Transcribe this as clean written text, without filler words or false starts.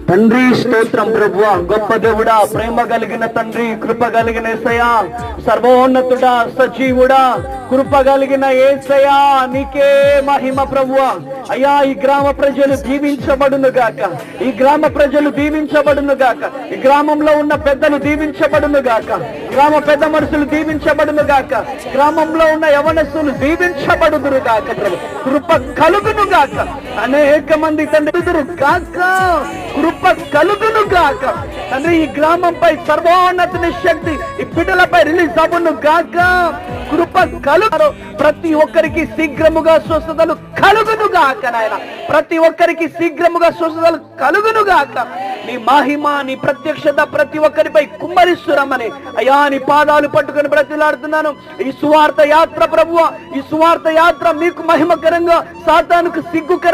తండ్రి స్తోత్రం ప్రభువా, గొప్ప దేవుడా, ప్రేమ కలిగిన తండ్రి, కృప కలిగిన యేసయ్యా, సర్వోన్నతుడా, సజీవుడా, కృప కలిగిన యేసయ్యా, నీకే మహిమ ప్రభువా. అయ్యా, ఈ గ్రామ ప్రజలు దీవించబడును గాక, ఈ గ్రామ ప్రజలు దీవించబడును గాక, ఈ గ్రామంలో ఉన్న పెద్దలు దీవించబడును గాక, గ్రామ పెద్ద మనుషులు దీవించబడును గాక, గ్రామంలో ఉన్న యవనస్తులు దీవించబడుదురు గాక ప్రభు. కృప కలుగును గాక, అనేక మంది తండ్రి గాక, కృప కలుగును గాక తండ్రి. ఈ గ్రామంపై సర్వోన్నతుని శక్తి ఈ బిడ్డలపై రిలీజ్ అవ్వను గాక. కృప కలుగు, ప్రతి ఒక్కరికి శీఘ్రముగా స్వస్థతలు కలుగును గాక నాయన, ప్రతి ఒక్కరికి శీఘ్రముగా స్వస్థతలు కలుగును గాక. నీ మహిమ, నీ ప్రత్యక్షత ప్రతి ఒక్కరిపై కుమ్మరిస్తురమ్మని అయ్యా నీ పాదాలు పట్టుకొని బ్రతిలాడుతున్నాను. ఈ సువార్త యాత్ర ప్రభువా, ఈ సువార్త యాత్ర మీకు మహిమకరంగా, సాతానుకు సిగ్గుకరం